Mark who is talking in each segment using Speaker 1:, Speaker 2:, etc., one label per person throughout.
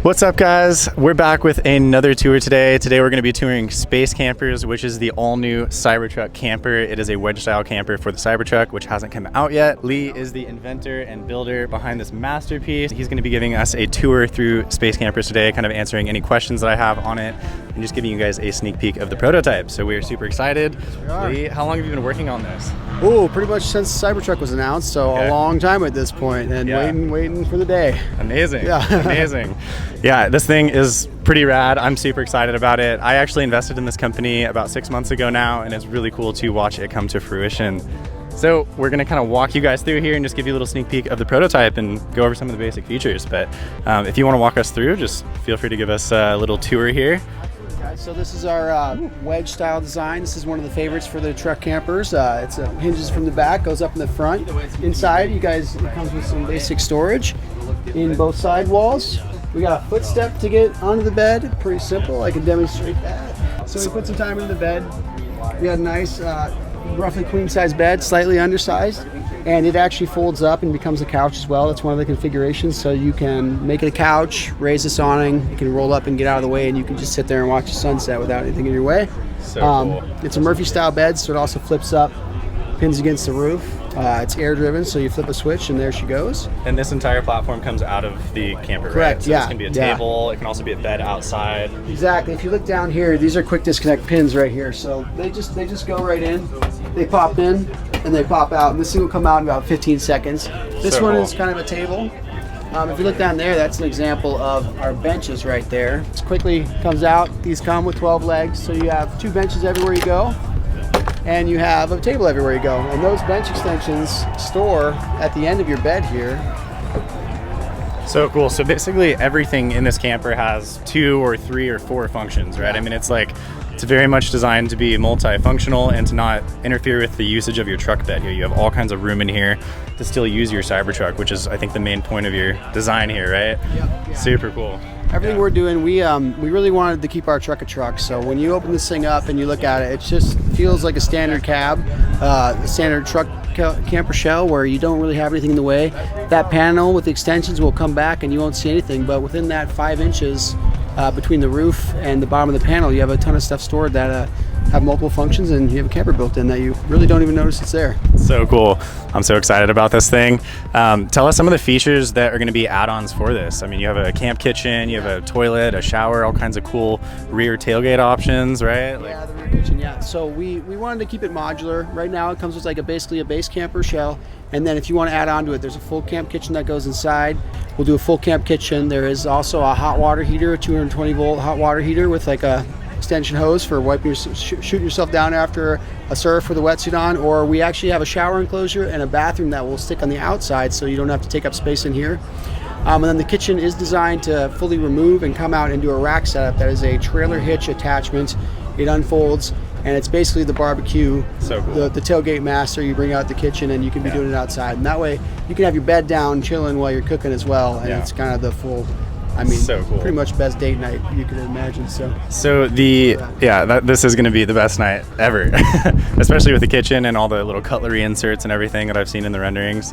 Speaker 1: What's up, guys? We're back with another tour today. Today we're going to be touring SpaceCampers, which is the all-new Cybertruck camper. It is a wedge-style camper for the Cybertruck, which hasn't come out yet. Lee is the inventor and builder behind this masterpiece. He's going to be giving us a tour through SpaceCampers today, kind of answering any questions that I have on it, and just giving you guys a sneak peek of the prototype. So we are super excited.
Speaker 2: Yes,
Speaker 1: Lee, how long have you been working on this?
Speaker 2: Oh, pretty much since Cybertruck was announced, so a long time at this point, and waiting for the day.
Speaker 1: Amazing.
Speaker 2: Yeah.
Speaker 1: Amazing. Yeah, this thing is pretty rad. I'm super excited about it. I actually invested in this company about 6 months ago now, and it's really cool to watch it come to fruition. So we're going to kind of walk you guys through here and just give you a little sneak peek of the prototype and go over some of the basic features. But if you want to walk us through, just feel free to give us a little tour here.
Speaker 2: So this is our wedge style design. This is one of the favorites for the truck campers. It's hinges from the back, goes up in the front. Inside, it comes with some basic storage in both side walls. We got a footstep to get onto the bed. Pretty simple. I can demonstrate that. So we put some time in the bed. We got a nice, roughly queen size bed, slightly undersized, and it actually folds up and becomes a couch as well. That's one of the configurations. So you can make it a couch, raise this awning, you can roll up and get out of the way, and you can just sit there and watch the sunset without anything in your way.
Speaker 1: So cool.
Speaker 2: It's a Murphy style bed, so it also flips up, pins against the roof. It's air driven, so you flip a switch and there she goes.
Speaker 1: And this entire platform comes out of the camper,
Speaker 2: correct?
Speaker 1: Right? So
Speaker 2: yeah.
Speaker 1: This can be a table. It can also be a bed outside.
Speaker 2: Exactly. If you look down here, these are quick disconnect pins right here. So they just go right in. They pop in and they pop out, and this thing will come out in about 15 seconds. This one is kind of a table. If you look down there, that's an example of our benches right there. This quickly comes out. These come with 12 legs, so you have 2 benches everywhere you go, and you have a table everywhere you go. And those bench extensions store at the end of your bed here.
Speaker 1: So cool. So basically everything in this camper has 2 or 3 or 4 functions, right? I mean, it's very much designed to be multifunctional and to not interfere with the usage of your truck bed here. You have all kinds of room in here to still use your Cybertruck, which is, I think, the main point of your design here, right?
Speaker 2: Yep. Yeah.
Speaker 1: Super cool.
Speaker 2: Everything we're doing, we really wanted to keep our truck a truck. So when you open this thing up and you look at it, it just feels like a standard cab, a standard truck camper shell where you don't really have anything in the way. That panel with the extensions will come back and you won't see anything, but within that 5 inches between the roof and the bottom of the panel, you have a ton of stuff stored that have multiple functions, and you have a camper built in that you really don't even notice it's there.
Speaker 1: So cool. I'm so excited about this thing. Tell us some of the features that are going to be add-ons for this. I mean, you have a camp kitchen, you have a toilet, a shower, all kinds of cool rear tailgate options, right?
Speaker 2: Yeah, the rear kitchen, yeah. So we wanted to keep it modular. Right now it comes with basically a base camper shell, and then if you want to add on to it, there's a full camp kitchen that goes inside. We'll do a full camp kitchen. There is also a hot water heater, a 220 volt hot water heater with a extension hose for wiping shooting yourself down after a surf with a wetsuit on, or we actually have a shower enclosure and a bathroom that will stick on the outside so you don't have to take up space in here. And then the kitchen is designed to fully remove and come out into a rack setup that is a trailer hitch attachment. It unfolds, and it's basically the barbecue,
Speaker 1: so cool.
Speaker 2: the tailgate master. You bring out the kitchen and you can be doing it outside, and that way you can have your bed down chilling while you're cooking as well, and it's kind of the full, I mean,
Speaker 1: so cool.
Speaker 2: Pretty much best date night you could imagine.
Speaker 1: So this is going to be the best night ever, especially with the kitchen and all the little cutlery inserts and everything that I've seen in the renderings.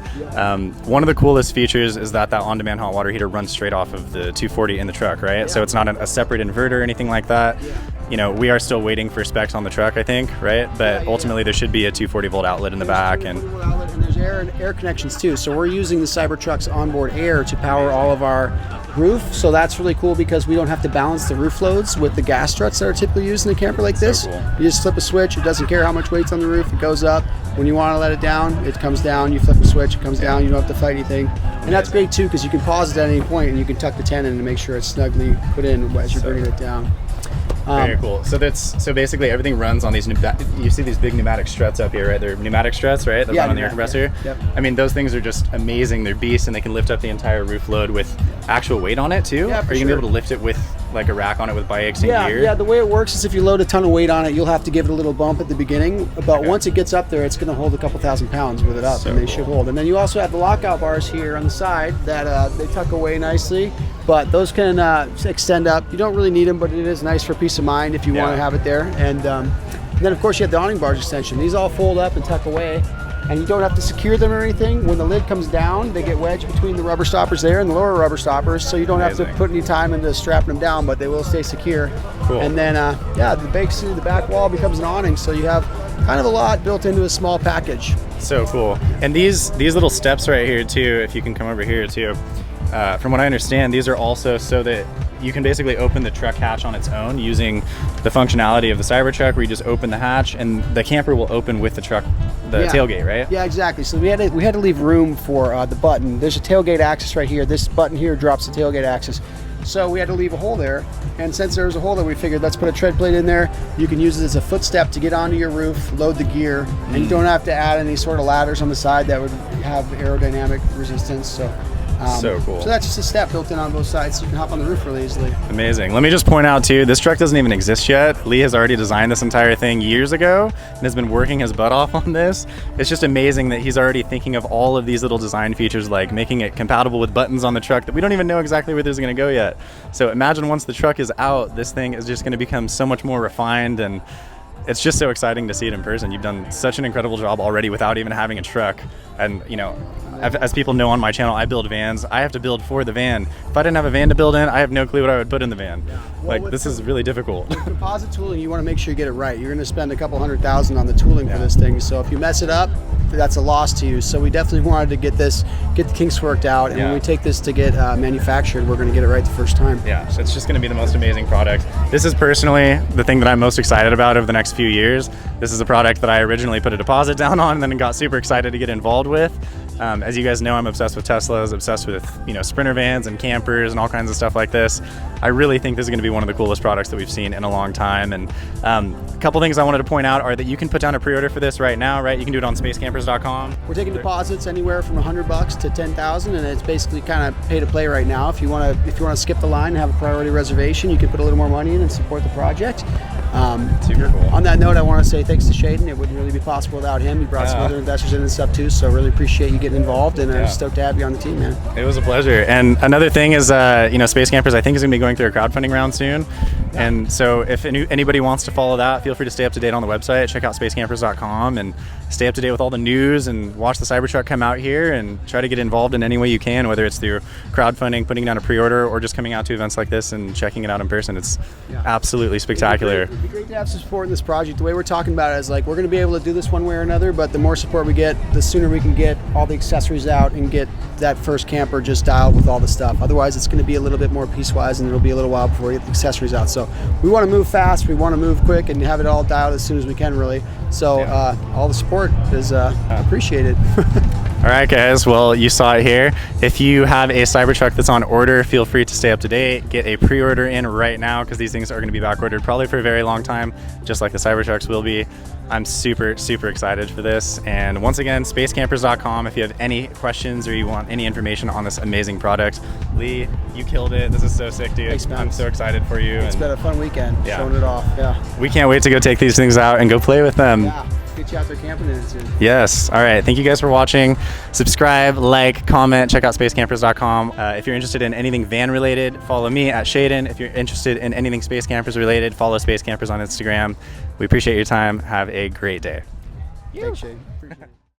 Speaker 1: One of the coolest features is that on-demand hot water heater runs straight off of the 240 in the truck, right? Yeah. So it's not a separate inverter or anything like that. Yeah. You know, we are still waiting for specs on the truck, I think, right? But ultimately there should be a 240 volt outlet in the back, and
Speaker 2: there's air connections too. So we're using the Cybertruck's onboard air to power all of our roof. So that's really cool because we don't have to balance the roof loads with the gas struts that are typically used in a camper like this.
Speaker 1: So cool.
Speaker 2: You just flip a switch. It doesn't care how much weight's on the roof. It goes up. When you want to let it down, it comes down. You flip a switch, it comes down. You don't have to fight anything. And that's great too because you can pause it at any point and you can tuck the tent in and make sure it's snugly put in as you're bringing it down.
Speaker 1: Very cool. So basically everything runs on these you see these big pneumatic struts up here, right? They're pneumatic struts, right? That run on the air compressor.
Speaker 2: Yep.
Speaker 1: I mean, those things are just amazing. They're beasts, and they can lift up the entire roof load with actual weight on it too.
Speaker 2: Yeah,
Speaker 1: are you gonna be able to lift it with a rack on it with bikes and gear?
Speaker 2: Yeah, the way it works is if you load a ton of weight on it, you'll have to give it a little bump at the beginning, but once it gets up there, it's going to hold a couple thousand pounds with it up, and they should hold. And then you also have the lockout bars here on the side that they tuck away nicely, but those can extend up. You don't really need them, but it is nice for peace of mind if you want to have it there. And then of course you have the awning bars extension. These all fold up and tuck away, and you don't have to secure them or anything. When the lid comes down, they get wedged between the rubber stoppers there and the lower rubber stoppers, so you don't have to put any time into strapping them down, but they will stay secure.
Speaker 1: Cool.
Speaker 2: And then, yeah, the back wall becomes an awning, so you have kind of a lot built into a small package.
Speaker 1: So cool. And these little steps right here too, if you can come over here too, from what I understand, these are also so that you can basically open the truck hatch on its own using the functionality of the Cybertruck, where you just open the hatch and the camper will open with the truck, the tailgate, right?
Speaker 2: Yeah, exactly. So we had to leave room for the button. There's a tailgate access right here. This button here drops the tailgate access. So we had to leave a hole there, and since there was a hole there, we figured let's put a tread plate in there. You can use it as a footstep to get onto your roof, load the gear, and you don't have to add any sort of ladders on the side that would have aerodynamic resistance. So
Speaker 1: cool.
Speaker 2: So that's just a step built in on both sides, so you can hop on the roof really easily.
Speaker 1: Amazing. Let me just point out too, this truck doesn't even exist yet. Lee has already designed this entire thing years ago and has been working his butt off on this. It's just amazing that he's already thinking of all of these little design features, like making it compatible with buttons on the truck that we don't even know exactly where this is going to go yet. So imagine once the truck is out, this thing is just going to become so much more refined, and it's just so exciting to see it in person. You've done such an incredible job already without even having a truck. And you know, as people know on my channel, I build vans. I have to build for the van. If I didn't have a van to build in, I have no clue what I would put in the van. Well, like, this is really difficult.
Speaker 2: With composite tooling, you want to make sure you get it right. You're going to spend a couple $100,000 on the tooling for this thing. So if you mess it up, that's a loss to you. So we definitely wanted to get the kinks worked out. And when we take this to get manufactured, we're going to get it right the first time.
Speaker 1: Yeah, so it's just going to be the most amazing product. This is personally the thing that I'm most excited about over the next few years. This is a product that I originally put a deposit down on and then got super excited to get involved with. As you guys know, I'm obsessed with Teslas, obsessed with Sprinter vans and campers and all kinds of stuff like this. I really think this is going to be one of the coolest products that we've seen in a long time. And a couple things I wanted to point out are that you can put down a pre-order for this right now, right? You can do it on SpaceCampers.com.
Speaker 2: We're taking deposits anywhere from $100 to $10,000, and it's basically kind of pay to play right now. If you want to skip the line and have a priority reservation, you can put a little more money in and support the project.
Speaker 1: Super cool.
Speaker 2: On that note, I want to say thanks to Shaden. It wouldn't really be possible without him. He brought some other investors in and stuff too, so really appreciate you getting involved, and I'm stoked to have you on the team, man.
Speaker 1: It was a pleasure. And another thing is, Space Campers, I think, is going to be going through a crowdfunding round soon. And so if anybody wants to follow that, feel free to stay up to date on the website. Check out SpaceCampers.com and stay up to date with all the news and watch the Cybertruck come out here, and try to get involved in any way you can, whether it's through crowdfunding, putting down a pre-order, or just coming out to events like this and checking it out in person. It's absolutely spectacular.
Speaker 2: It'd be great to have some support in this project. The way we're talking about it is like we're going to be able to do this one way or another, but the more support we get, the sooner we can get all the accessories out and get that first camper just dialed with all the stuff. Otherwise, it's going to be a little bit more piecewise, and it'll be a little while before we get the accessories out. So we want to move fast, we want to move quick, and have it all dialed as soon as we can, really. So all the support is appreciated.
Speaker 1: All right, guys. Well, you saw it here. If you have a Cybertruck that's on order, feel free to stay up to date. Get a pre-order in right now, because these things are going to be back ordered probably for a very long time, just like the Cybertrucks will be. I'm super, super excited for this. And once again, SpaceCampers.com if you have any questions or you want any information on this amazing product. Lee, you killed it. This is so sick, dude.
Speaker 2: Thanks, man.
Speaker 1: I'm so excited for you.
Speaker 2: It's been a fun weekend, showing it off.
Speaker 1: We can't wait to go take these things out and go play with them.
Speaker 2: Get you out there camping in it soon.
Speaker 1: Yes. All right. Thank you guys for watching. Subscribe, like, comment, check out SpaceCampers.com. If you're interested in anything van related, follow me at Shaden. If you're interested in anything Space Campers related, follow Space Campers on Instagram. We appreciate your time. Have a great day.
Speaker 2: Thanks, Shane. Appreciate it.